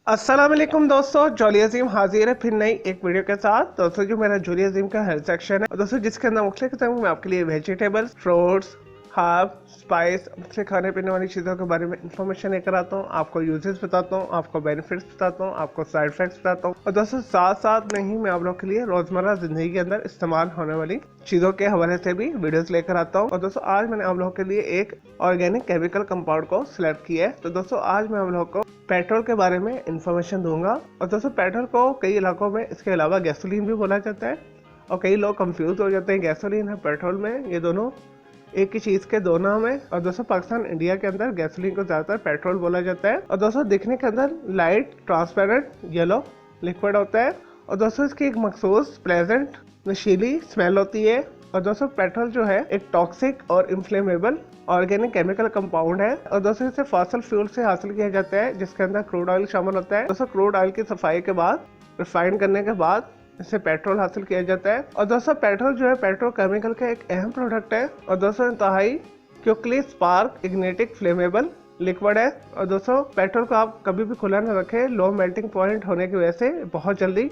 अस्सलाम वालेकुम दोस्तों, जॉली अजीम हाजिर है फिर नई एक वीडियो के साथ। दोस्तों जो मेरा जॉली अजीम का हेल्थ सेक्शन है दोस्तों, जिसके अंदर मुख्तलिफ किस्म में आपके लिए वेजिटेबल्स, फ्रूट्स, हर्ब, स्पाइस, मुख्तलिफ खाने पीने वाली चीज़ों के बारे में इंफॉर्मेशन लेकर आता हूँ। आपको यूजेस बताता हूँ, आपको बेनिफिट्स बताता हूँ, आपको साइड इफेक्ट्स बताता हूँ। और दोस्तों साथ साथ में ही मैं आप लोग के लिए रोज़मर्रा ज़िंदगी के अंदर इस्तेमाल होने वाली चीज़ों के हवाले से भी वीडियोस लेकर आता हूँ। और दोस्तों आज मैंने आप लोगों के लिए एक ऑर्गेनिक केमिकल कंपाउंड को सिलेक्ट किया है। तो दोस्तों आज मैं आप लोगों को पेट्रोल के बारे में इंफॉर्मेशन दूंगा। और दोस्तों पेट्रोल को कई इलाकों में इसके अलावा गैसोलीन भी बोला जाता है, और कई लोग कंफ्यूज हो जाते हैं गैसोलीन है पेट्रोल में, ये दोनों एक ही चीज के दो नाम है। और दोस्तों पाकिस्तान इंडिया के अंदर गैसोलीन को ज्यादातर पेट्रोल बोला जाता है। और दोस्तों दिखने के अंदर लाइट ट्रांसपेरेंट येलो लिक्विड होता है। और दोस्तों इसकी एक मखसूस प्लेजेंट नशीली स्मेल होती है। और दोस्तों पेट्रोल जो है एक टॉक्सिक और इन्फ्लेमेबल ऑर्गेनिक केमिकल कंपाउंड है। और दोस्तों इसे फॉसिल फ्यूल से हासिल किया जाता है, जिसके अंदर क्रूड ऑयल शामिल होता है। दोस्तों क्रूड ऑयल की सफाई के बाद, रिफाइन करने के बाद इससे पेट्रोल हासिल किया जाता है। और दोस्तों पेट्रोल जो है पेट्रो केमिकल का एक अहम प्रोडक्ट है। और दोस्तों इंतहाई क्विकली स्पार्क इग्नेटिक फ्लेमेबल लिक्विड है। और दोस्तों पेट्रोल को आप कभी भी खुला न रखें, लो मेल्टिंग पॉइंट होने की वजह से बहुत जल्दी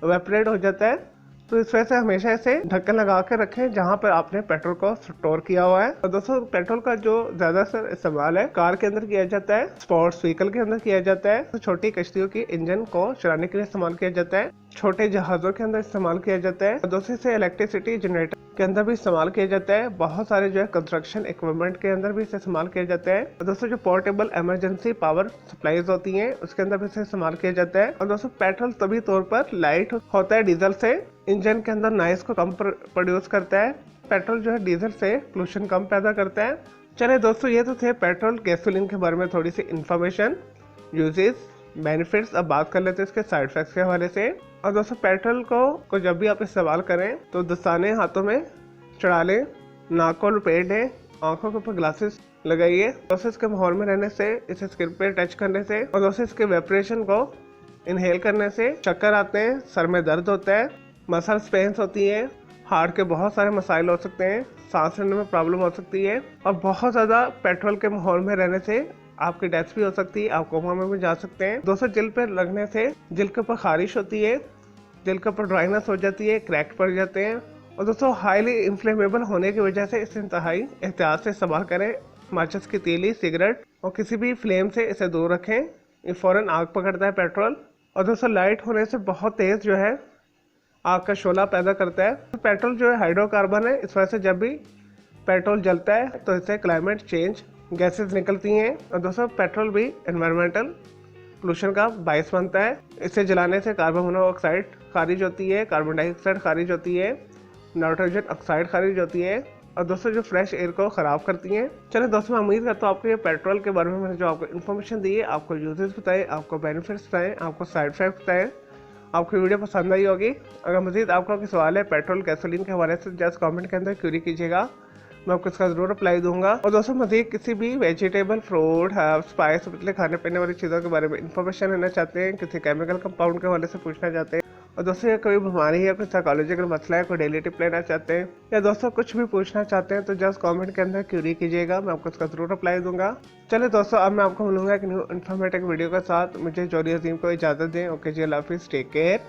इवेपोरेट हो जाता है। तो इस वजह से हमेशा इसे ढक्कन लगा कर रखें जहां पर आपने पेट्रोल को स्टोर किया हुआ है। और दोस्तों पेट्रोल का जो ज्यादातर इस्तेमाल है कार के अंदर किया जाता है, स्पोर्ट्स व्हीकल के अंदर किया जाता है, तो छोटी कश्तियों की इंजन को चलाने के लिए इस्तेमाल किया जाता है, छोटे जहाजों के अंदर इस्तेमाल किया जाता है। और दोस्तों इसे इलेक्ट्रिसिटी जनरेटर के अंदर भी इस्तेमाल किया जाता है। बहुत सारे जो है कंस्ट्रक्शन इक्विपमेंट के अंदर भी इसे इस्तेमाल किया जाता है। और दोस्तों जो पोर्टेबल इमरजेंसी पावर सप्लाईज होती हैं उसके अंदर भी इसे इस्तेमाल किया जाता है। और दोस्तों पेट्रोल तभी तौर पर लाइट होता है डीजल से, इंजन के अंदर नॉइस को कम प्रोड्यूस करता है। पेट्रोल जो है डीजल से पोल्यूशन कम पैदा करता है। चलिए दोस्तों ये तो थे पेट्रोल गैसोलीन के बारे में थोड़ी सी इंफॉर्मेशन, यूजेस, बेनिफिट्स। अब बात कर लेते हैं इसके साइड इफेक्ट्स के हवाले से। और दोस्तों पेट्रोल को जब भी आप इस्तेमाल करें तो दस्ताने हाथों में चढ़ा लें, नाक को लपेट लें, आंखों के ऊपर ग्लासेस लगाइए। दोस्तों इसके माहौल में रहने से, इसे स्किन पे टच करने से और दोस्तों इसके वेपरेशन को इनहेल करने से चक्कर आते हैं, सर में दर्द होता है, मसल्स पेन्स होती है, हार्ट के बहुत सारे मसाइल हो सकते हैं, सांस लेने में प्रॉब्लम हो सकती है। और बहुत ज़्यादा पेट्रोल के माहौल में रहने से आपकी डेथ भी हो सकती है, आप कोमा में भी जा सकते हैं। दोस्तों जिल पे लगने से जिल के ऊपर खारिश होती है, दिल के ऊपर ड्राइनेस हो जाती है, क्रैक पड़ जाते हैं। और दोस्तों हाईली इन्फ्लेमेबल होने की वजह से इसे इंतहाई एहतियात से इस्तेमाल करें। माचिस की तीली, सिगरेट और किसी भी फ्लेम से इसे दूर रखें, ये फौरन आग पकड़ता है पेट्रोल। और दोस्तों लाइट होने से बहुत तेज जो है आग का शोला पैदा करता है। तो पेट्रोल जो है हाइड्रोकार्बन है, इस वजह से जब भी पेट्रोल जलता है तो इससे क्लाइमेट चेंज गैसेस निकलती हैं। और दोस्तों पेट्रोल भी एनवायरमेंटल पोल्यूशन का बायस बनता है। इसे जलाने से कार्बन मोनोऑक्साइड खारिज होती है, कार्बन डाइऑक्साइड खारिज होती है, नाइट्रोजन ऑक्साइड खारिज होती है। और दोस्तों जो फ्रेश एयर को ख़राब करती हैं। चलिए दोस्तों मैं उम्मीद करता हूँ आपको ये पेट्रोल के बारे में मैंने जो आपको इन्फॉर्मेशन दी है, आपको यूजेस बताए, आपको बेनिफिट्स बताएं, आपको साइड इफेक्ट्स बताएं, आपको वीडियो पसंद आई होगी। अगर मजीद आपका कोई सवाल है पेट्रोल गैसोलीन के हवाले से, जस्ट कमेंट के अंदर क्यूरी कीजिएगा, मैं आपको इसका जरूर रिप्लाई दूंगा। और दोस्तों मजीद किसी भी वेजिटेबल, फ्रूट, हर्ब, स्पाइस, मतलब खाने पीने वाली चीज़ों के बारे में इन्फॉर्मेशन लेना चाहते हैं, किसी केमिकल कंपाउंड के हवाले से पूछना चाहते हैं, और दोस्तों कोई बीमारी है, कोई साइकोलॉजिकल मसला है, कोई डेली टिप लेना चाहते हैं, या दोस्तों कुछ भी पूछना चाहते हैं, तो जस्ट कमेंट के अंदर क्यूरी कीजिएगा, मैं आपको इसका जरूर रिप्लाई दूंगा। चलिए दोस्तों अब मैं आपको मिलूंगा एक न्यू इन्फॉर्मेटिव वीडियो के साथ। मुझे जॉली अजीम को इजाज़त दें। ओके जी, अल्लाह हाफिज़, टेक केयर।